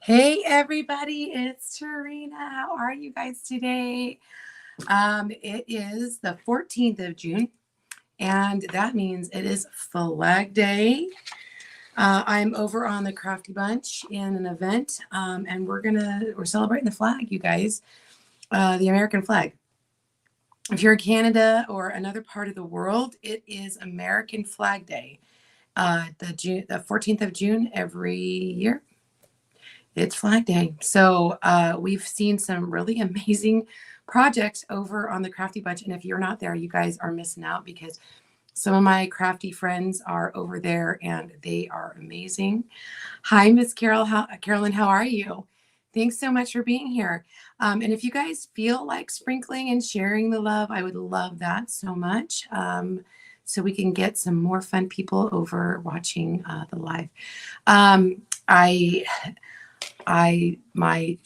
Hey everybody, it's Terina. How are you guys today? It is the 14th of June, and that means it is Flagday. I'm over on the Crafty Bunch in an event, and we're celebrating the flag, you guys, the American flag. If you're in Canada or another part of the world, it is American Flag Day. The 14th of June every year. It's Flag Day. So we've seen some really amazing projects over on the Crafty Bunch. And if you're not there, you guys are missing out because some of my crafty friends are over there and they are amazing. Hi, Miss Carolyn, how are you? Thanks so much for being here. And if you guys feel like sprinkling and sharing the love, I would love that so much. So we can get some more fun people over watching the live. My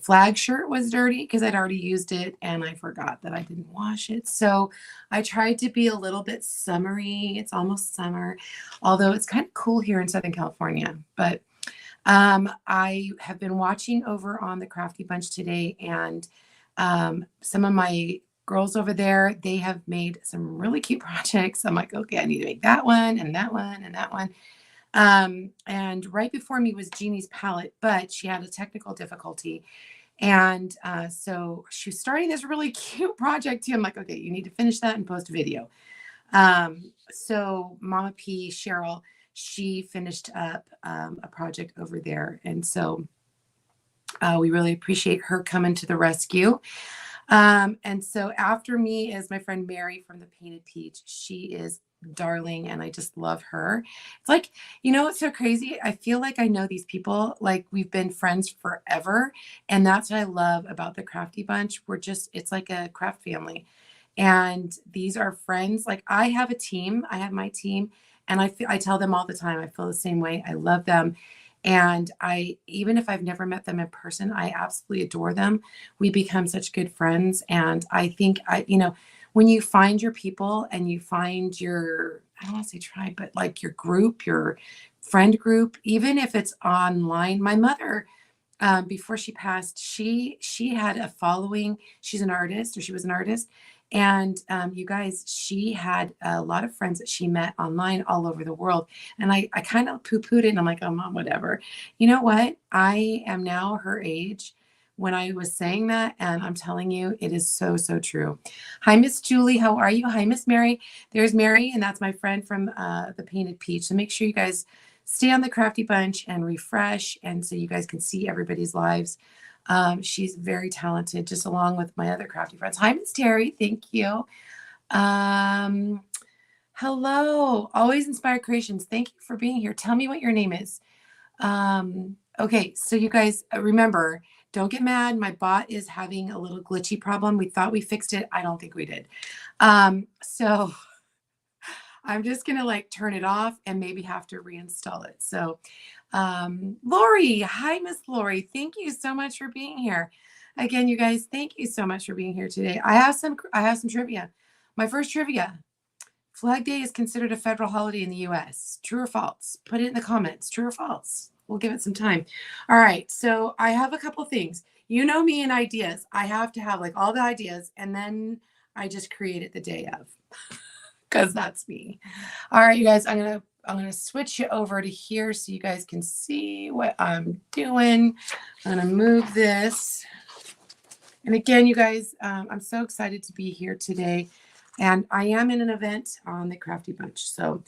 flag shirt was dirty because I'd already used it and I forgot that I didn't wash it. So I tried to be a little bit summery. It's almost summer, although it's kind of cool here in Southern California. But I have been watching over on the Crafty Bunch today, and some of my girls over there, they have made some really cute projects. I'm like, okay, I need to make that one and that one and that one. And right before me was Jeannie's palette, but she had a technical difficulty. And so she was starting this really cute project too. I'm like, okay, you need to finish that and post a video. So Mama P, Cheryl, she finished up a project over there. And so we really appreciate her coming to the rescue. And so after me is my friend Mary from the Painted Peach. She is darling and I just love her. It's like, it's so crazy. I feel like I know these people, like we've been friends forever. And that's what I love about the Crafty Bunch. It's like a craft family. And these are friends. Like I have a team, I have my team, and I tell them all the time, I feel the same way. I love them. And even if I've never met them in person, I absolutely adore them. We become such good friends. And I think when you find your people and you find your, I don't want to say tribe, but like your group, your friend group, even if it's online. My mother, before she passed, she had a following. She's an artist, or she was an artist. And you guys, she had a lot of friends that she met online all over the world. And I kind of poo-pooed it. And I'm like, oh, Mom, whatever. You know what? I am now her age when I was saying that. And I'm telling you, it is so, so true. Hi, Miss Julie. How are you? Hi, Miss Mary. There's Mary. And that's my friend from the Painted Peach. So make sure you guys stay on the Crafty Bunch and refresh. And so you guys can see everybody's lives. She's very talented, just along with my other crafty friends. Hi, Miss Terry. Thank you. Hello. Always Inspired Creations. Thank you for being here. Tell me what your name is. Okay, so you guys remember, don't get mad. My bot is having a little glitchy problem. We thought we fixed it. I don't think we did. So I'm just going to turn it off and maybe have to reinstall it. So Lori, hi, Miss Lori. Thank you so much for being here. Again, you guys, thank you so much for being here today. I have some trivia. My first trivia. Flag Day is considered a federal holiday in the US. True or false? Put it in the comments. True or false? We'll give it some time. All right. So I have a couple things. You know me and ideas. I have to have all the ideas, and then I just create it the day of, because that's me. All right, you guys, I'm gonna switch you over to here so you guys can see what I'm doing. I'm gonna move this. And again, you guys, I'm so excited to be here today. And I am in an event on the Crafty Bunch. So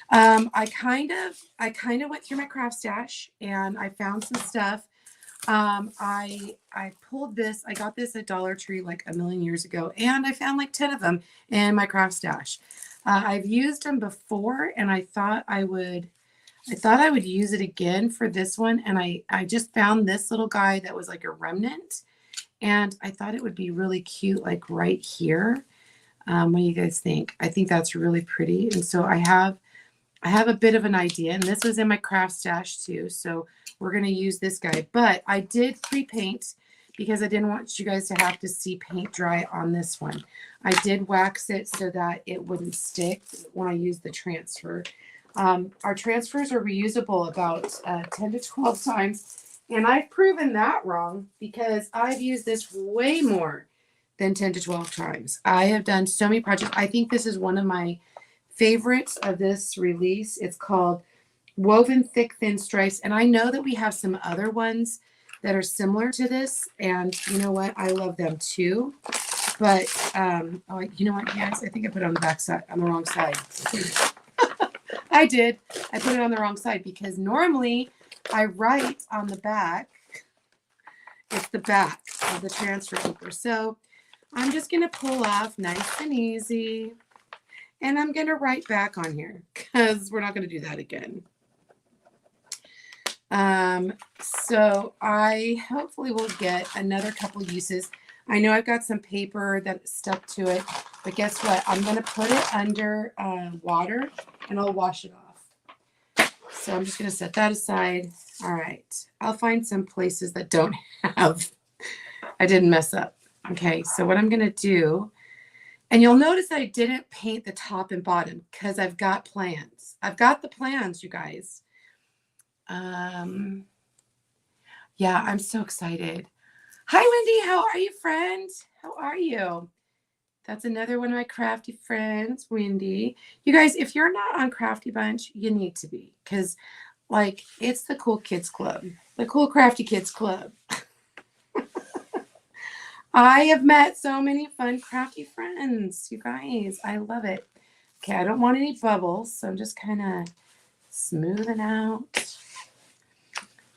I kind of went through my craft stash and I found some stuff. I pulled this. I got this at Dollar Tree like a million years ago, and I found 10 of them in my craft stash. I've used them before, and I thought I would use it again for this one. And I just found this little guy that was like a remnant, and I thought it would be really cute, right here. What do you guys think? I think that's really pretty. And so I have a bit of an idea, and this was in my craft stash too. So we're going to use this guy, but I did pre-paint because I didn't want you guys to have to see paint dry on this one. I did wax it so that it wouldn't stick when I use the transfer. Our transfers are reusable about 10 to 12 times. And I've proven that wrong because I've used this way more than 10 to 12 times. I have done so many projects. I think this is one of my favorites of this release. It's called Woven Thick Thin Stripes. And I know that we have some other ones that are similar to this. And you know what? I love them too. But oh, you know what, guys? I think I put it on the back side, on the wrong side. I did. I put it on the wrong side because normally I write on the back. It's the back of the transfer paper. So I'm just going to pull off nice and easy. And I'm going to write back on here because we're not going to do that again. So I hopefully will get another couple uses. I know I've got some paper that stuck to it, but guess what? I'm going to put it under water and I'll wash it off. So I'm just going to set that aside. All right. I'll find some places that don't have, I didn't mess up. Okay. So what I'm going to do, and you'll notice I didn't paint the top and bottom because I've got plans. I've got the plans, you guys. Yeah, I'm so excited. Hi, Wendy. How are you, friend? How are you? That's another one of my crafty friends, Wendy. You guys, if you're not on Crafty Bunch, you need to be because, like, it's the cool kids club, the cool crafty kids club. I have met so many fun crafty friends, you guys. I love it. Okay, I don't want any bubbles, so I'm just kind of smoothing out.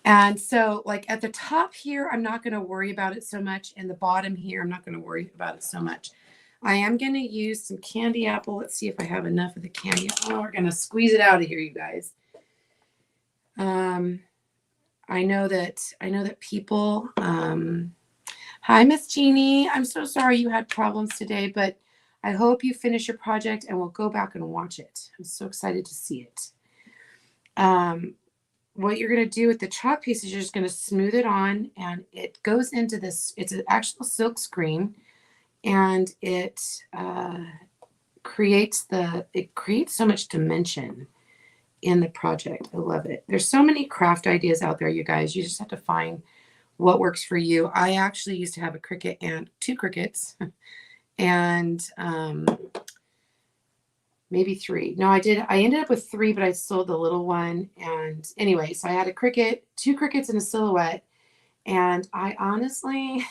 And so, like, at the top here, I'm not going to worry about it so much. And the bottom here, I'm not going to worry about it so much. I am going to use some candy apple. Let's see if I have enough of the candy apple. Oh, we're going to squeeze it out of here, you guys. I know that people, hi, Miss Jeannie. I'm so sorry you had problems today, but I hope you finish your project and we'll go back and watch it. I'm so excited to see it. What you're going to do with the chalk piece is you're just going to smooth it on, and it goes into this. It's an actual silk screen, and it creates so much dimension in the project. I love it. There's so many craft ideas out there, you guys. You just have to find what works for you. I actually used to have a Cricut and 2 Cricuts, and maybe 3. No, I ended up with 3, but I sold the little one. And anyway, so I had a Cricut, 2 Cricuts and a Silhouette. And I honestly,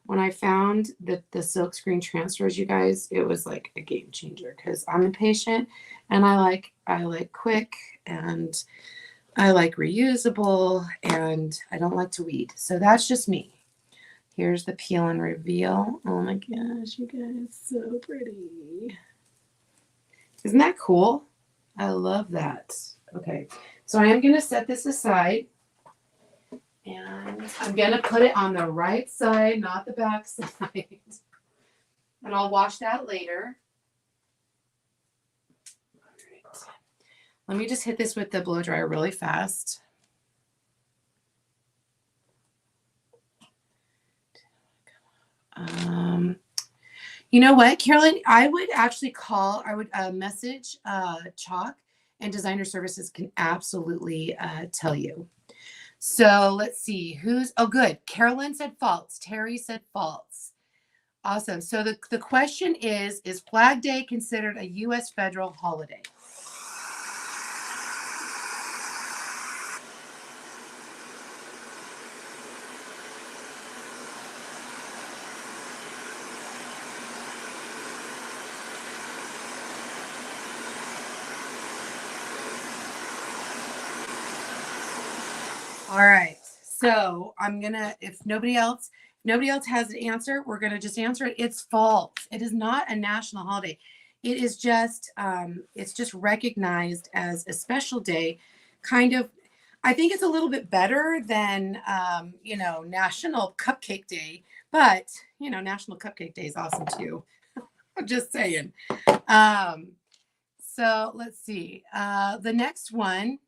when I found that the silk screen transfers, you guys, it was like a game changer because I'm impatient and I like quick, and I like reusable, and I don't like to weed. So that's just me. Here's the peel and reveal. Oh my gosh, you guys, so pretty. Isn't that cool? I love that. Okay, so I am going to set this aside, and I'm going to put it on the right side, not the back side. And I'll wash that later. All right. Let me just hit this with the blow dryer really fast. You know what, Carolyn? I would actually message Chalk, and Designer Services can absolutely tell you. So let's see oh, good. Carolyn said false. Terry said false. Awesome. So the question is Flag Day considered a U.S. federal holiday? All right. So I'm gonna, if nobody else has an answer, we're gonna just answer it. It's false. It is not a national holiday. It is just it's just recognized as a special day. Kind of, I think it's a little bit better than National Cupcake Day, but National Cupcake Day is awesome too. I'm just saying. So let's see. The next one.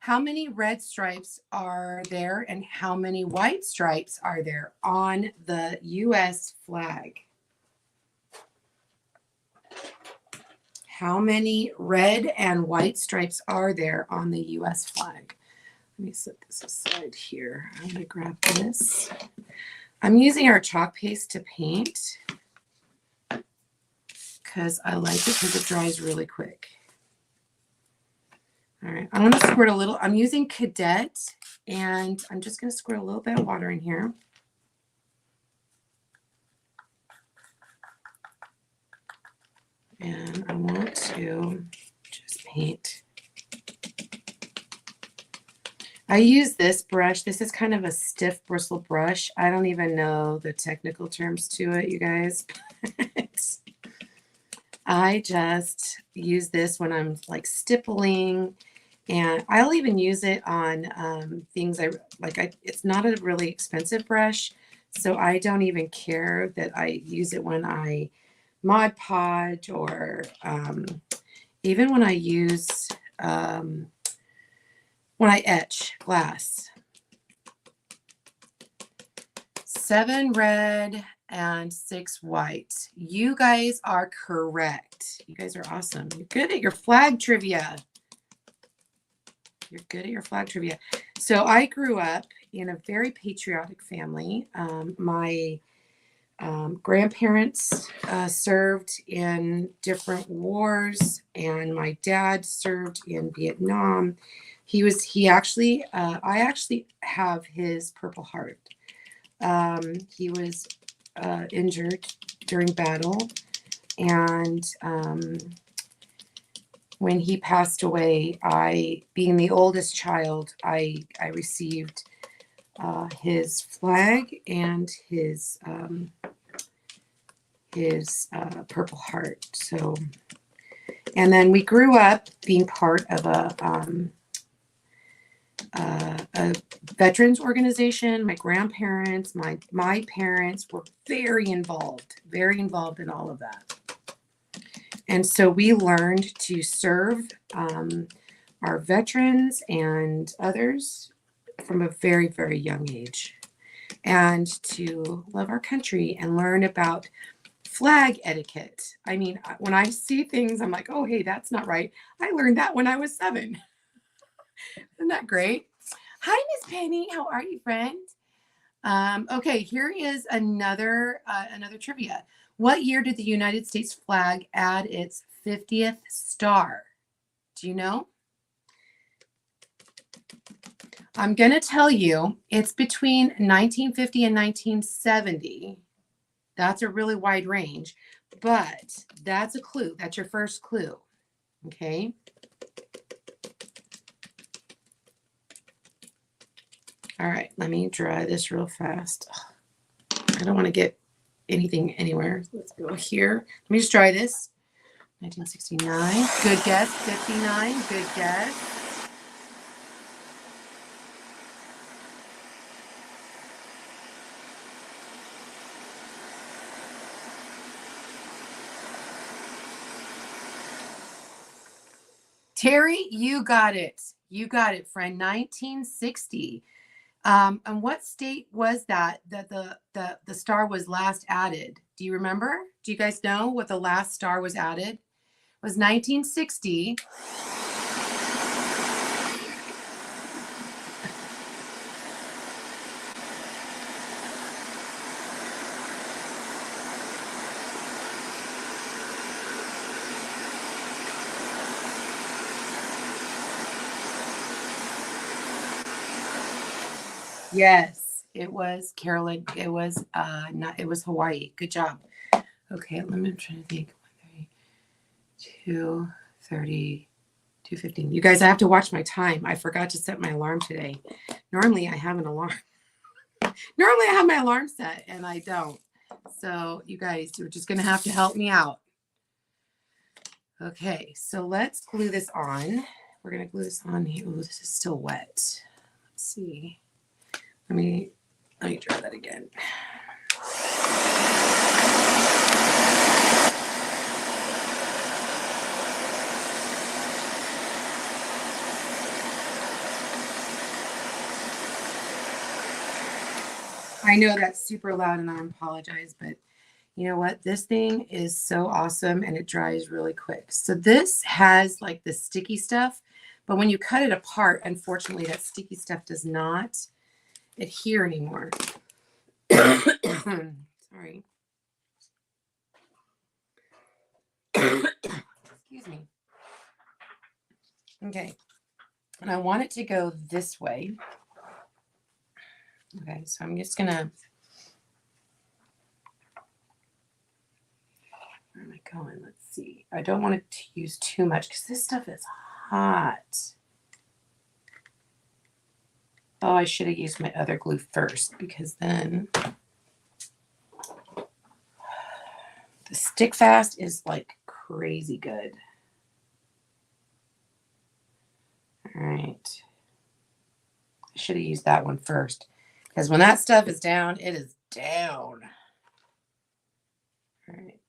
How many red stripes are there and how many white stripes are there on the U.S. flag? How many red and white stripes are there on the U.S. flag? Let me set this aside here. I'm going to grab this. I'm using our chalk paste to paint because I like it because it dries really quick. All right, I'm going to squirt a little. I'm using Cadet, and I'm just going to squirt a little bit of water in here. And I want to just paint. I use this brush. This is kind of a stiff bristle brush. I don't even know the technical terms to it, you guys. I just use this when I'm like stippling, and I'll even use it on things I like. It's not a really expensive brush, so I don't even care that I use it when I Mod Podge or even when I use when I etch glass. 7 red and 6 white. You guys are correct. You guys are awesome. You're good at your flag trivia. You're good at your flag trivia. So I grew up in a very patriotic family. My grandparents served in different wars, and my dad served in Vietnam. I actually have his Purple Heart. He was injured during battle, and when he passed away, being the oldest child, I received his flag and his Purple Heart. So, and then we grew up being part of a veterans organization. My grandparents, my parents were very involved in all of that. And so we learned to serve our veterans and others from a very, very young age, and to love our country and learn about flag etiquette. I mean, when I see things, I'm like, oh, hey, that's not right. I learned that when I was 7. Isn't that great? Hi, Miss Penny. How are you, friend? Okay, here is another trivia. What year did the United States flag add its 50th star? Do you know? I'm going to tell you it's between 1950 and 1970. That's a really wide range, but that's a clue. That's your first clue. Okay. All right, let me dry this real fast. I don't want to get anything anywhere. Let's go here. Let me just dry this. 1969. Good guess. 59. Good guess. Terry, you got it. You got it, friend. 1960. And what state was that the star was last added? Do you remember? Do you guys know what the last star was added? It was 1960. Yes, it was Carolyn. It was it was Hawaii. Good job. Okay, let me try to think. 2:30, 2:15. You guys, I have to watch my time. I forgot to set my alarm today. Normally I have an alarm. Normally I have my alarm set and I don't. So you guys, you're just gonna have to help me out. Okay, so let's glue this on. We're gonna glue this on here. Oh, this is still wet. Let's see. Let me try that again. I know that's super loud and I apologize, but you know what? This thing is so awesome and it dries really quick. So this has like the sticky stuff, But when you cut it apart, unfortunately, that sticky stuff does not adhere anymore. Sorry. Excuse me. Okay. And I want it to go this way. Okay, so I'm just gonna, where am I going? Let's see. I don't want to use too much because this stuff is hot. Oh, I should have used my other glue first because then the stick fast is like crazy good. All right. I should have used that one first because when that stuff is down, it is down. All right.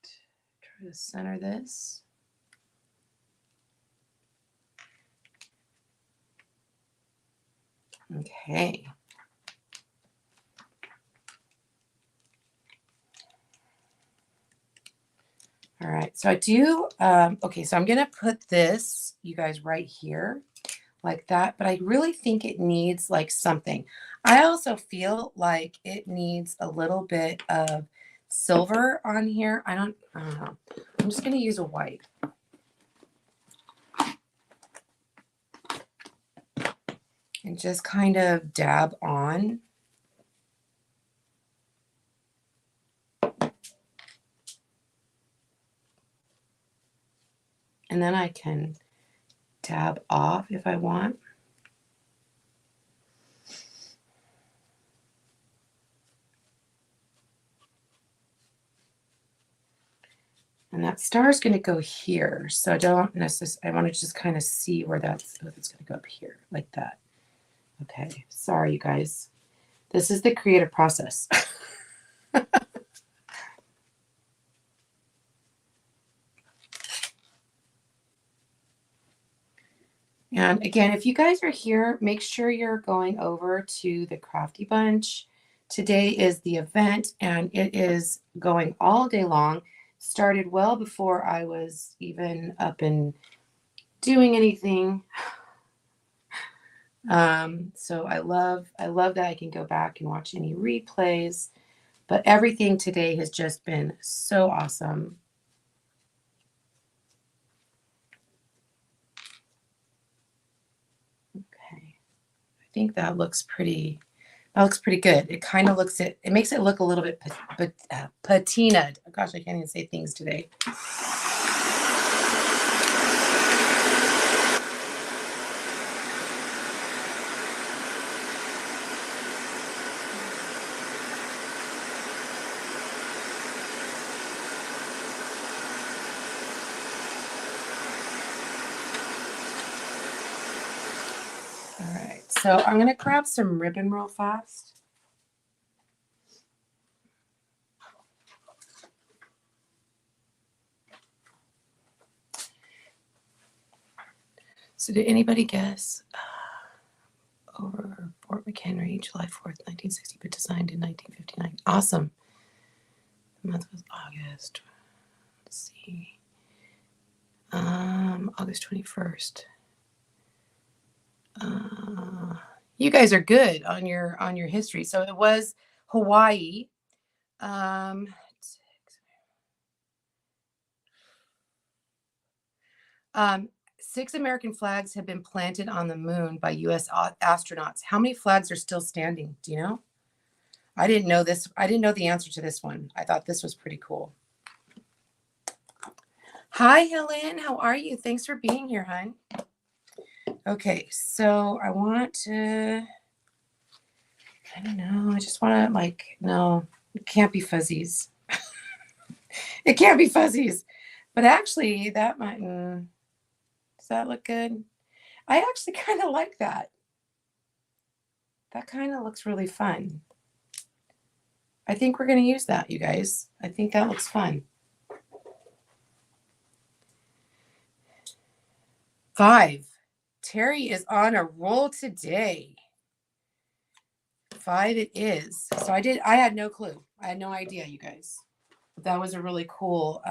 Try to center this. Okay. All right, so I do, okay, so I'm going to put this, you guys, right here like that, but I really think it needs like something. I also feel like it needs a little bit of silver on here. I don't know. I'm just going to use a white. And just kind of dab on. And then I can dab off if I want. And that star is going to go here. So I don't necessarily, I want to just kind of see where that's going to go up here like that. Okay. Sorry, you guys. This is the creative process. And again, if you guys are here, make sure you're going over to the Crafty Bunch. Today is the event and it is going all day long. Started well before I was even up and doing anything. So I love that I can go back and watch any replays, but everything today has just been so awesome. Okay. I think that looks pretty good. It kind of it makes it look a little bit patinaed. Gosh, I can't even say things today. All right, so I'm going to grab some ribbon real fast. So did anybody guess? Over Fort McHenry, July 4th, 1960, but designed in 1959. Awesome. The month was August. Let's see. August 21st. You guys are good on your history. So it was Hawaii. 6 American flags have been planted on the moon by U.S. astronauts. How many flags are still standing? Do you know? I didn't know this. I didn't know the answer to this one. I thought this was pretty cool. Hi, Helen. How are you? Thanks for being here, hon. Okay, so I want to, I don't know. I just want to no, it can't be fuzzies. It can't be fuzzies. But actually, that might, does that look good? I actually kind of like that. That kind of looks really fun. I think we're going to use that, you guys. I think that looks fun. 5. Terry is on a roll today. 5 it is. So I had no clue. I had no idea, you guys. That was a really cool,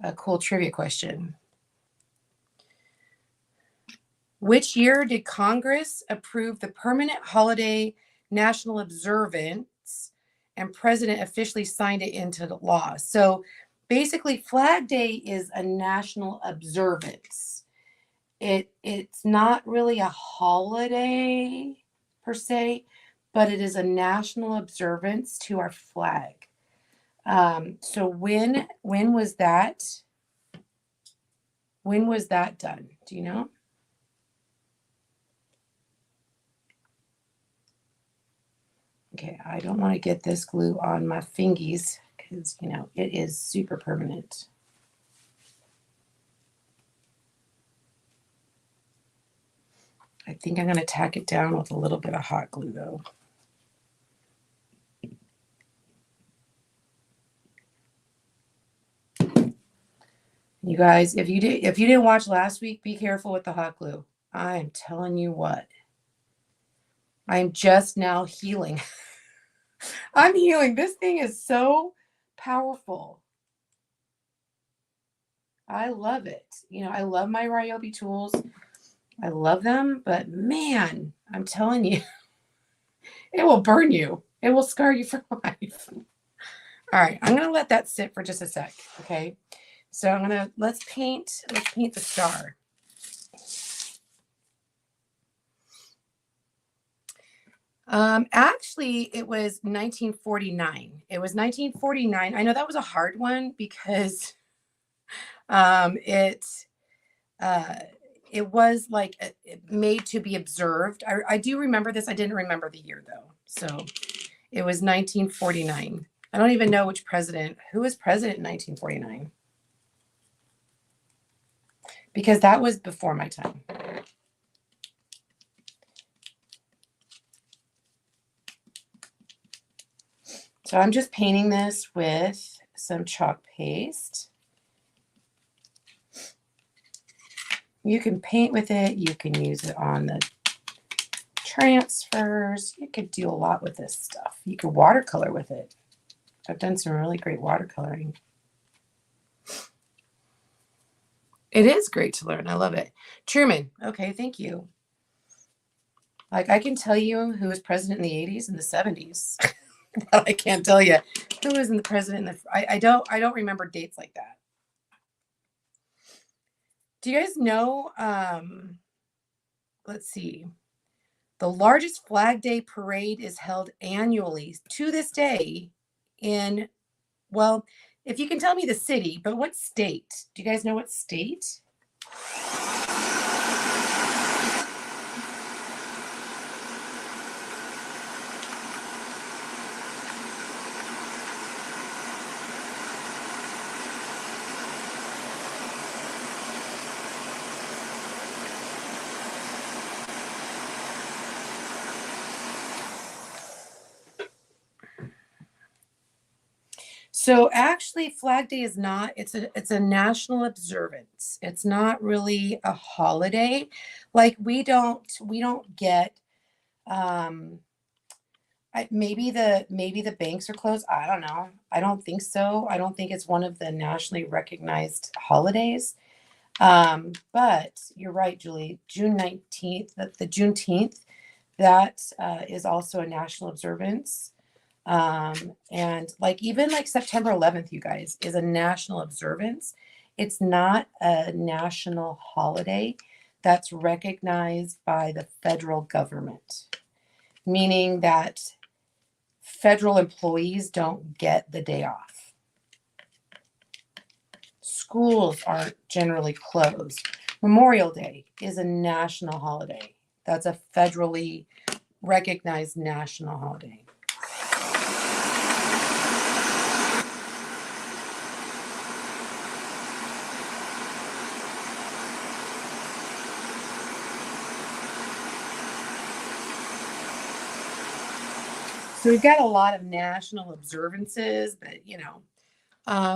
a cool trivia question. Which year did Congress approve the permanent holiday national observance and president officially signed it into the law? So basically, Flag Day is a national observance. It's not really a holiday per se, but it is a national observance to our flag. So when was that? When was that done? Do you know? Okay, I don't want to get this glue on my fingies because, you know, it is super permanent. I think I'm going to tack it down with a little bit of hot glue, though. You guys, if you didn't watch last week, be careful with the hot glue. I am telling you what. I'm just now healing. I'm healing. This thing is so powerful. I love it. You know, I love my Ryobi tools. I love them, but man, I'm telling you, it will burn you. It will scar you for life. All right, I'm going to let that sit for just a sec, okay? So I'm going to, let's paint the star. Actually, it was 1949. It was 1949. I know that was a hard one because it was like made to be observed. I do remember this. I didn't remember the year though. So it was 1949. I don't even know who was president in 1949. Because that was before my time. So I'm just painting this with some chalk paste. You can paint with it. You can use it on the transfers. You could do a lot with this stuff. You could watercolor with it. I've done some really great watercoloring. It is great to learn. I love it. Truman. Okay, thank you. Like I can tell you who was president in the 80s and the 70s. But I can't tell you who was in the president in the I don't remember dates like that. Do you guys know let's see. The largest Flag Day parade is held annually to this day in, well, if you can tell me the city, but what state? Do you guys know what state? So actually Flag Day is not, it's a national observance. It's not really a holiday. Like we don't get maybe the banks are closed. I don't know. I don't think so. I don't think it's one of the nationally recognized holidays. But you're right, Julie. June 19th, the Juneteenth, that is also a national observance. And like even like September 11th, you guys, is a national observance. It's not a national holiday that's recognized by the federal government, meaning that federal employees don't get the day off. Schools aren't generally closed. Memorial Day is a national holiday. That's a federally recognized national holiday. So we've got a lot of national observances, but you know,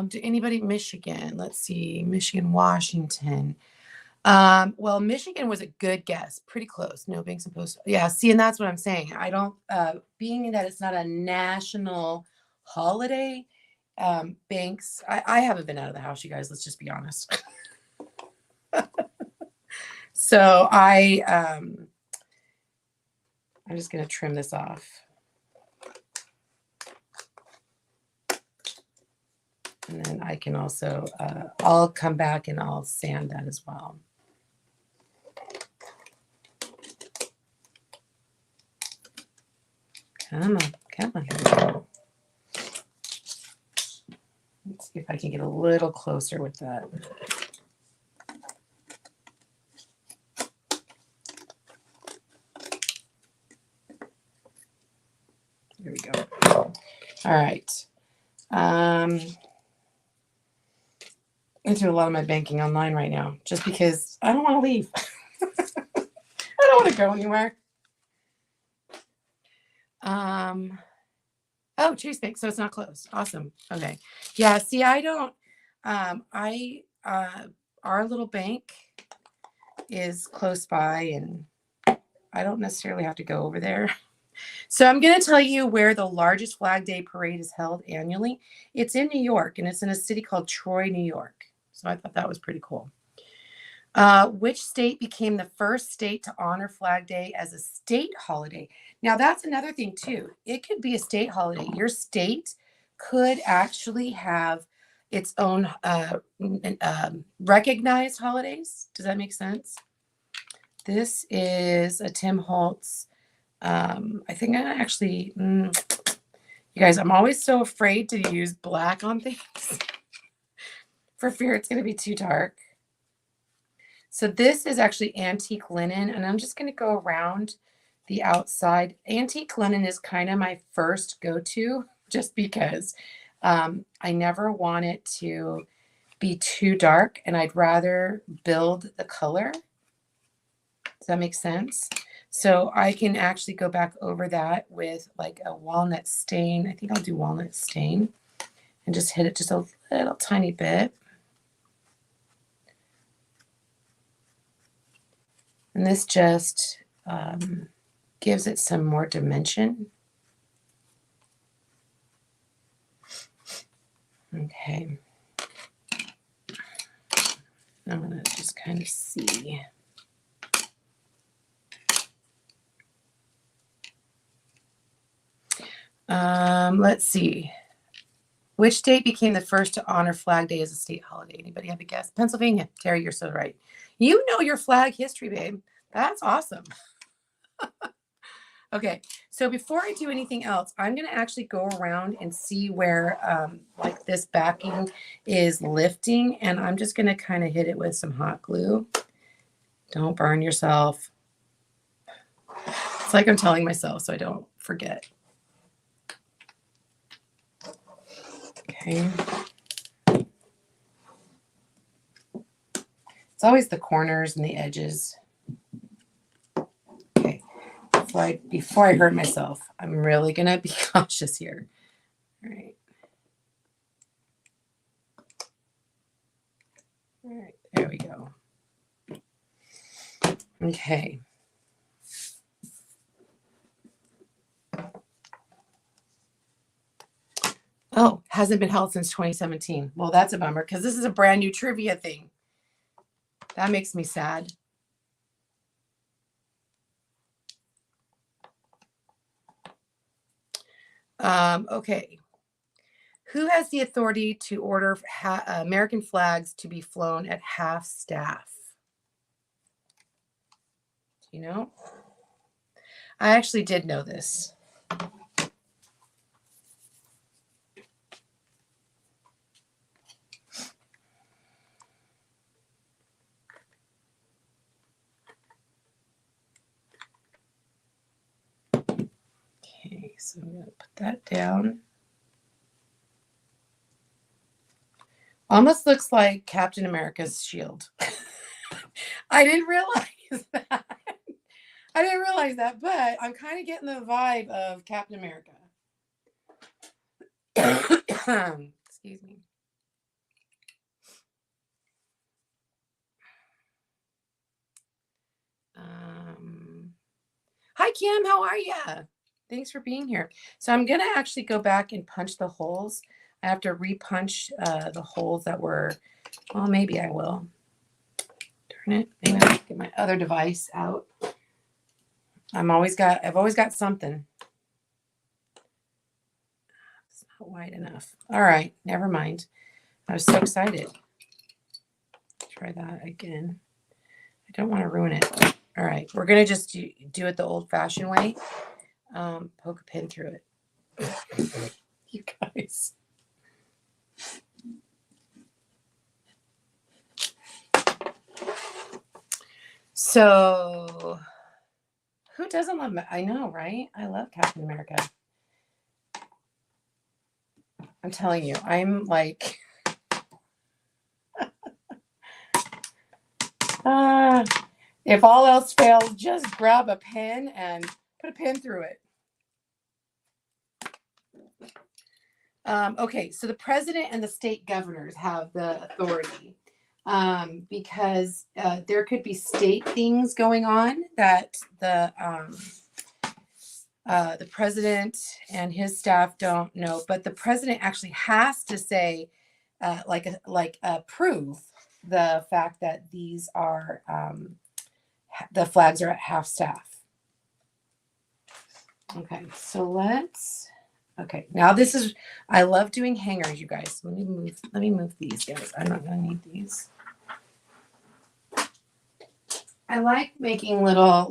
do anybody Michigan? Let's see, Michigan, Washington. Well, Michigan was a good guess, pretty close. No banks and post. Yeah, see, and that's what I'm saying. I don't, being that it's not a national holiday, banks. I haven't been out of the house, you guys. Let's just be honest. So I'm just going to trim this off. And then I can also, I'll come back and I'll sand that as well. Come on, come on. Here we go. Let's see if I can get a little closer with that. Here we go. All right. I do a lot of my banking online right now just because I don't want to leave. I don't want to go anywhere. Oh, Chase Bank, so it's not closed. Awesome. Okay. Yeah, see, I don't our little bank is close by and I don't necessarily have to go over there. So I'm going to tell you where the largest Flag Day parade is held annually. It's in New York, and it's in a city called Troy, New York. So I thought that was pretty cool. Which state became the first state to honor Flag Day as a state holiday? Now, that's another thing, too. It could be a state holiday. Your state could actually have its own recognized holidays. Does that make sense? This is a Tim Holtz. I think I actually, you guys, I'm always so afraid to use black on things for fear it's going to be too dark. So this is actually antique linen, and I'm just going to go around the outside. Antique linen is kind of my first go-to just because I never want it to be too dark, and I'd rather build the color. Does that make sense? So I can actually go back over that with like a walnut stain. I think I'll do walnut stain and just hit it just a little tiny bit. And this just gives it some more dimension. Okay. I'm going to just kind of see. Let's see. Which state became the first to honor Flag Day as a state holiday? Anybody have a guess? Pennsylvania. Terry, you're so right. You know your flag history, babe. That's awesome. Okay, so before I do anything else, I'm going to actually go around and see where like this backing is lifting, and I'm just going to kind of hit it with some hot glue. Don't burn yourself. It's like I'm telling myself so I don't forget. Okay. It's always the corners and the edges. Okay. Before I hurt myself, I'm really going to be cautious here. All right. All right. There we go. Okay. Oh, hasn't been held since 2017. Well, that's a bummer because this is a brand new trivia thing. That makes me sad. Okay. Who has the authority to order American flags to be flown at half staff? Do you know? I actually did know this. Okay, so I'm going to put that down. Almost looks like Captain America's shield. I didn't realize that. I didn't realize that, but I'm kind of getting the vibe of Captain America. Excuse me. Hi, Kim. How are you? Thanks for being here. So I'm going to actually go back and punch the holes. I have to repunch the holes that were, well, maybe I will. Darn turn it. Maybe I'll get my other device out. I've always got something. It's not wide enough. All right, never mind. I was so excited. Try that again. I don't want to ruin it. All right, we're gonna just do it the old-fashioned way. Poke a pin through it. You guys. So, who doesn't love? I know, right? I love Captain America. I'm telling you, I'm like, if all else fails, just grab a pen and put a pin through it. Okay, so the president and the state governors have the authority because there could be state things going on that the president and his staff don't know, but the president actually has to say, prove the fact that these are the flags are at half staff. Okay, so let's. Okay, now this is. I love doing hangers, you guys. Let me move these guys. I'm not gonna need these. I like making little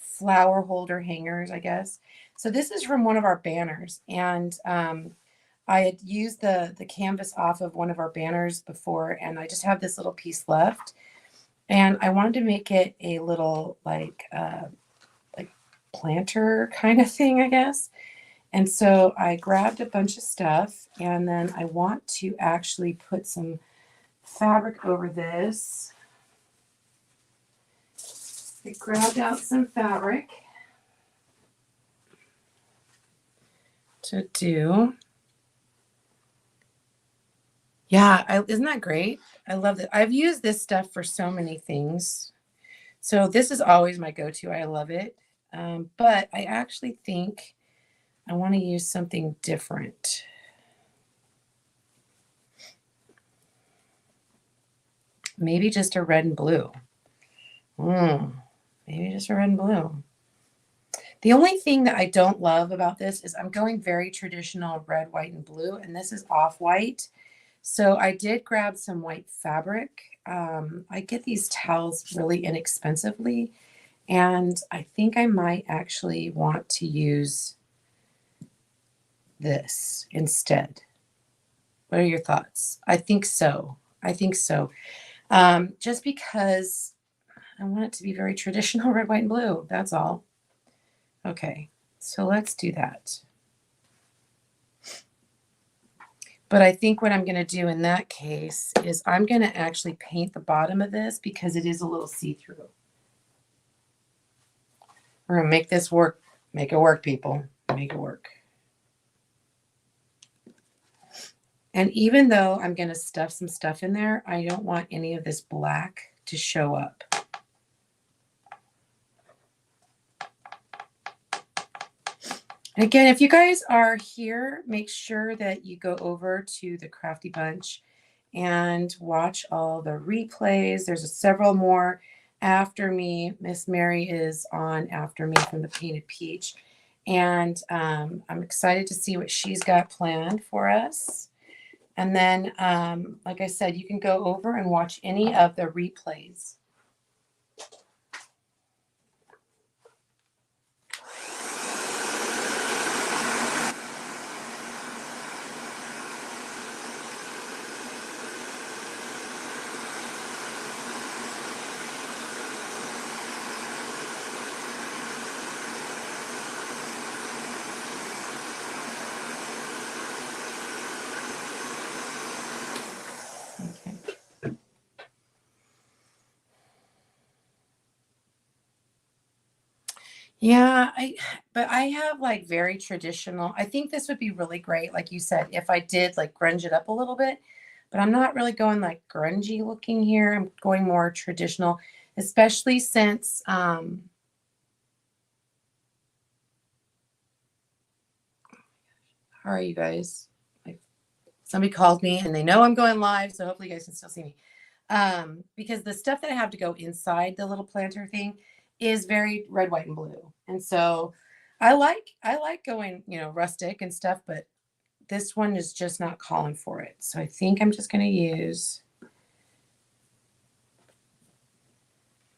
flower holder hangers, I guess. So this is from one of our banners, and I had used the canvas off of one of our banners before, and I just have this little piece left, and I wanted to make it a little like planter kind of thing, I guess. And so I grabbed a bunch of stuff, and then I want to actually put some fabric over this. I grabbed out some fabric to do. Yeah, isn't that great? I love it. I've used this stuff for so many things. So this is always my go-to. I love it. But I actually think I want to use something different. Maybe just a red and blue. Maybe just a red and blue. The only thing that I don't love about this is I'm going very traditional red, white, and blue, and this is off-white. So I did grab some white fabric. I get these towels really inexpensively, and I think I might actually want to use this instead. What are your thoughts? I think so. I think so. Just because I want it to be very traditional red, white, and blue. That's all. Okay, so let's do that. But I think what I'm going to do in that case is I'm going to actually paint the bottom of this because it is a little see-through. We're going to make this work. Make it work, people. Make it work. And even though I'm going to stuff some stuff in there, I don't want any of this black to show up. Again, if you guys are here, make sure that you go over to the Crafty Bunch and watch all the replays. There's several more after me. Miss Mary is on after me from the Painted Peach. And I'm excited to see what she's got planned for us. And then, like I said, you can go over and watch any of the replays. Yeah, but I have like very traditional. I think this would be really great, like you said, if I did like grunge it up a little bit, but I'm not really going like grungy looking here. I'm going more traditional, especially since how are you guys? Like somebody called me and they know I'm going live, so hopefully you guys can still see me. because the stuff that I have to go inside the little planter thing is very red, white, and blue. And so I like going, rustic and stuff, but this one is just not calling for it. So I think I'm just going to use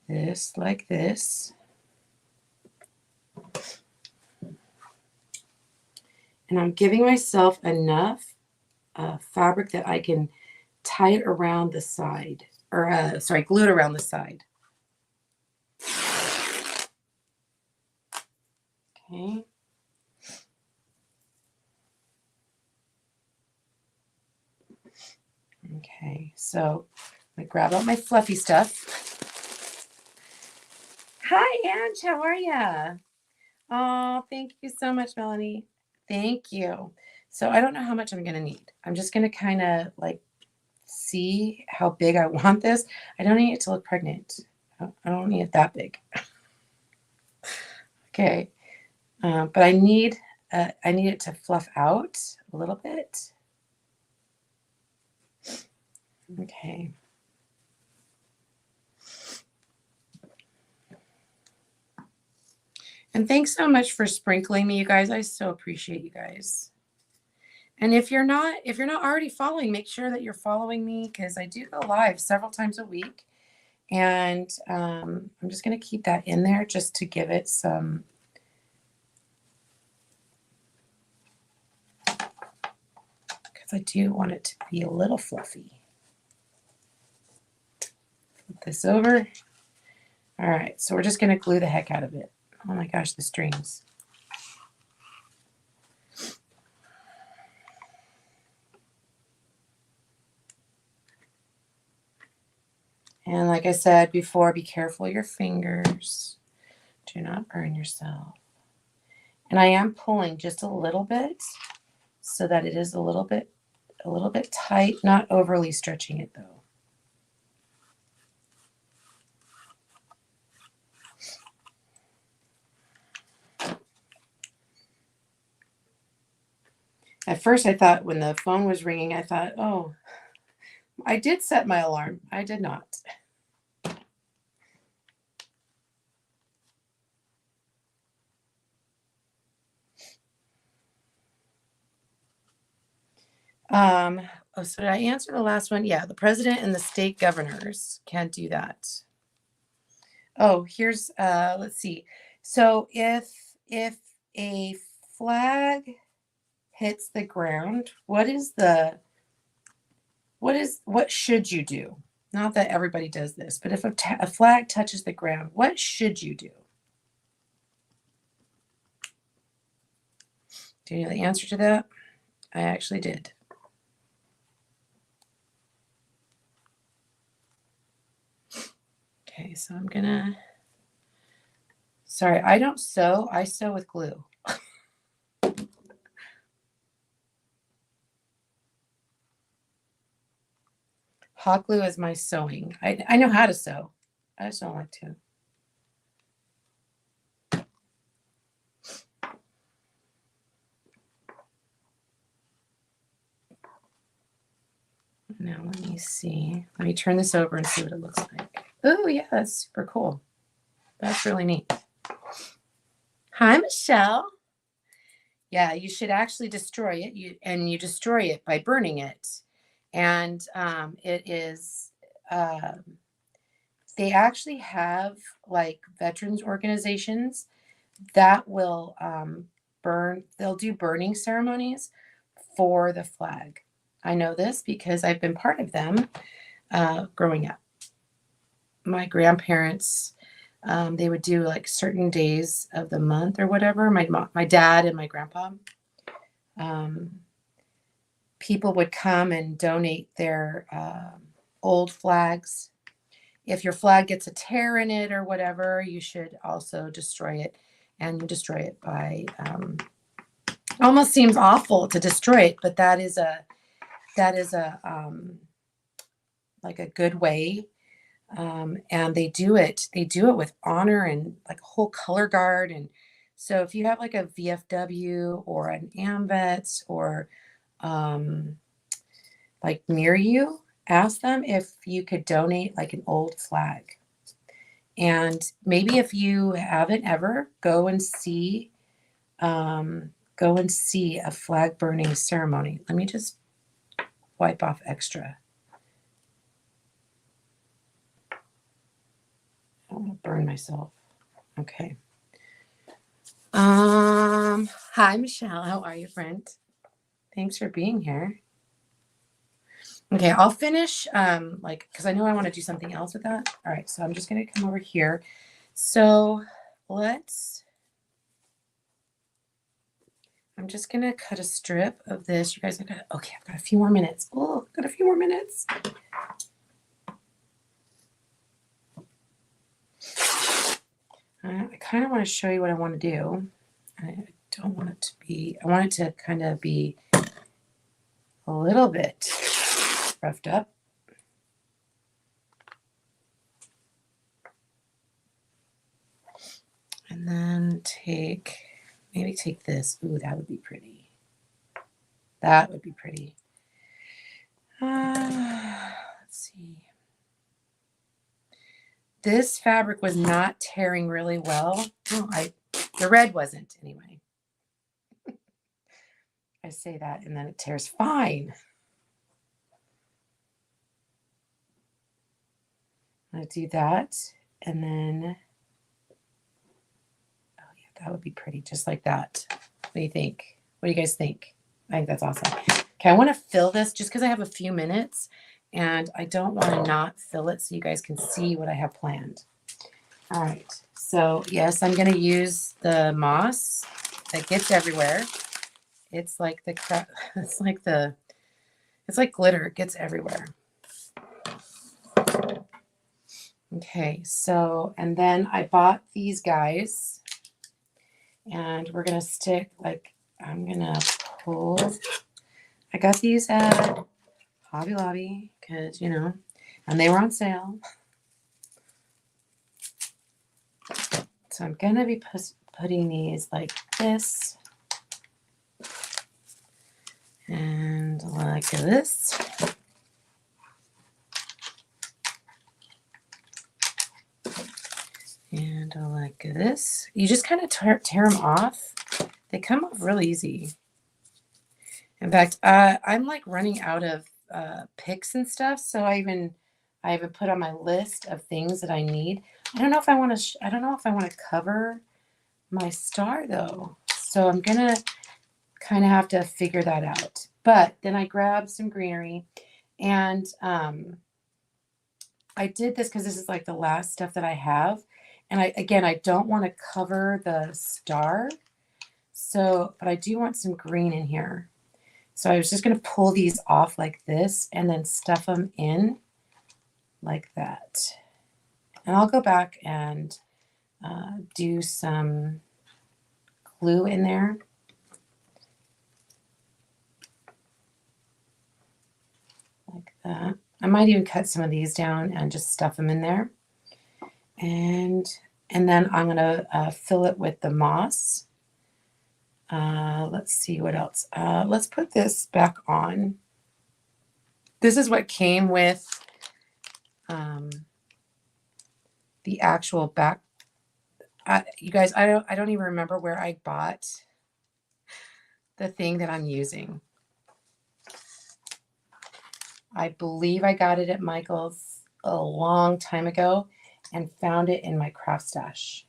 this like this. And I'm giving myself enough fabric that I can tie it around the side, or glue it around the side. Okay. Okay, so I'm gonna grab out my fluffy stuff. Hi, Ange, how are you? Oh, thank you so much, Melanie. Thank you. So I don't know how much I'm gonna need. I'm just gonna kind of like see how big I want this. I don't need it to look pregnant. I don't need it that big. Okay, but I need it to fluff out a little bit. Okay. And thanks so much for sprinkling me, you guys. I so appreciate you guys. And if you're not already following, make sure that you're following me, because I do go live several times a week. And I'm just going to keep that in there just to give it some. Because I do want it to be a little fluffy. Flip this over. All right, so we're just going to glue the heck out of it. Oh my gosh, the strings. And like I said before, be careful your fingers. Do not burn yourself. And I am pulling just a little bit so that it is a little bit tight, not overly stretching it though. At first I thought, when the phone was ringing, I thought, oh, I did set my alarm. I did not. So did I answer the last one? Yeah, the president and the state governors can't do that. Oh, here's let's see. So if a flag hits the ground, what should you do? Not that everybody does this, but if a flag touches the ground, what should you do? Do you know the answer to that? I actually did. Okay, so I'm gonna, sorry, I don't sew, I sew with glue. Hot glue is my sewing. I know how to sew. I just don't like to. Now let me see. Let me turn this over and see what it looks like. Oh yeah, that's super cool. That's really neat. Hi, Michelle. Yeah, you should actually destroy it. You destroy it by burning it. And it is, they actually have like veterans organizations that will they'll do burning ceremonies for the flag. I know this because I've been part of them growing up. My grandparents, they would do like certain days of the month or whatever. My dad and my grandpa, people would come and donate their old flags. If your flag gets a tear in it or whatever, you should also destroy it. And you destroy it by, almost seems awful to destroy it, but that is a like a good way. And they do it with honor and like a whole color guard. And so if you have like a VFW or an AMVETS or like near you, ask them if you could donate like an old flag. And maybe if you haven't ever, go and see a flag burning ceremony. Let me just wipe off extra. I don't want to burn myself. Okay. Hi, Michelle. How are you, friend? Thanks for being here. Okay, I'll finish, because I know I want to do something else with that. All right, so I'm just going to come over here. So I'm just going to cut a strip of this. You guys are going to, okay, I've got a few more minutes. Oh, I've got a few more minutes. I kind of want to show you what I want to do. I don't want it to be, I want it to kind of be a little bit roughed up. And then maybe take this. Ooh, that would be pretty. That would be pretty. Let's see. This fabric was not tearing really well. Oh, the red wasn't anyway. I say that and then it tears fine. I'm going to do that. And then, oh yeah, that would be pretty, just like that. What do you think? What do you guys think? I think that's awesome. Okay, I want to fill this just because I have a few minutes and I don't want to not fill it so you guys can see what I have planned. All right, so yes, I'm going to use the moss that gets everywhere. It's like it's like glitter, it gets everywhere. Okay, so, and then I bought these guys and we're going to stick, I'm going to pull, I got these at Hobby Lobby because, and they were on sale. So I'm going to be putting these like this and like this. And like this. You just kind of tear them off. They come off really easy. In fact, I'm like running out of picks and stuff. So I even put on my list of things that I need. I don't know if I want to cover my star though. So I'm going to kind of have to figure that out. But then I grabbed some greenery and I did this because this is like the last stuff that I have. And I don't want to cover the star. So, but I do want some green in here. So I was just going to pull these off like this and then stuff them in like that. And I'll go back and do some glue in there. Like that. I might even cut some of these down and just stuff them in there. And then I'm going to fill it with the moss. Let's see what else. Let's put this back on. This is what came with the actual back. You guys, I don't even remember where I bought the thing that I'm using. I believe I got it at Michael's a long time ago and found it in my craft stash.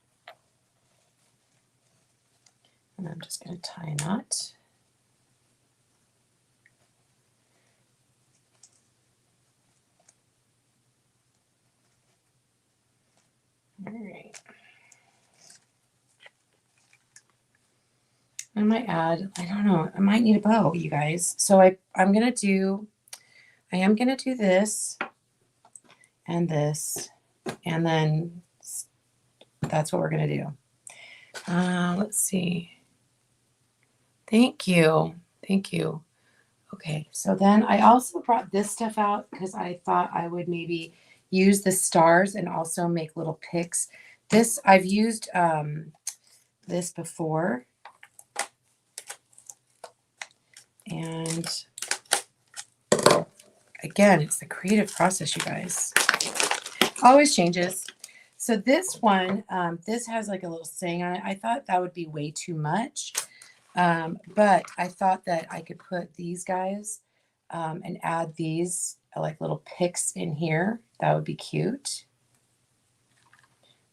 And I'm just going to tie a knot. All right. I might add, I don't know, I might need a bow, you guys. So I am going to do this and this, and then that's what we're going to do. Let's see. Thank you. Thank you. Okay, so then I also brought this stuff out because I thought I would maybe use the stars and also make little picks. This, I've used this before. And again, it's the creative process, you guys. Always changes. So this one, this has like a little saying on it. I thought that would be way too much. But I thought that I could put these guys and add these like little picks in here. That would be cute.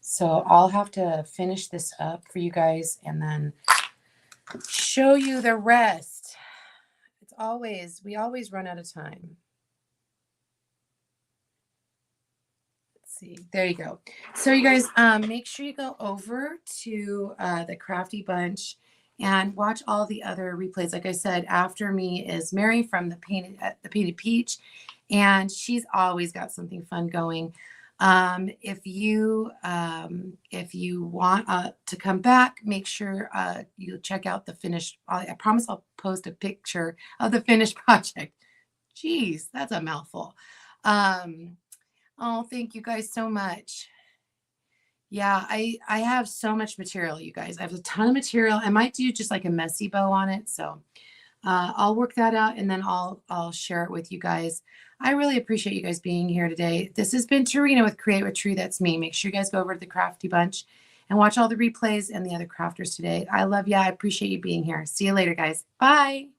So I'll have to finish this up for you guys and then show you the rest. We always run out of time. Let's see, there you go. So you guys, make sure you go over to the Crafty Bunch and watch all the other replays. Like I said, after me is Mary from the Painted Peach, and she's always got something fun going. If you want to come back, make sure you check out the finished. I promise I'll post a picture of the finished project. Jeez, that's a mouthful. Oh, thank you guys so much. Yeah, I have so much material, you guys. I have a ton of material. I might do just like a messy bow on it. So I'll work that out and then I'll share it with you guys. I really appreciate you guys being here today. This has been Terina with Create with True. That's me. Make sure you guys go over to the Crafty Bunch and watch all the replays and the other crafters today. I love you. I appreciate you being here. See you later, guys. Bye.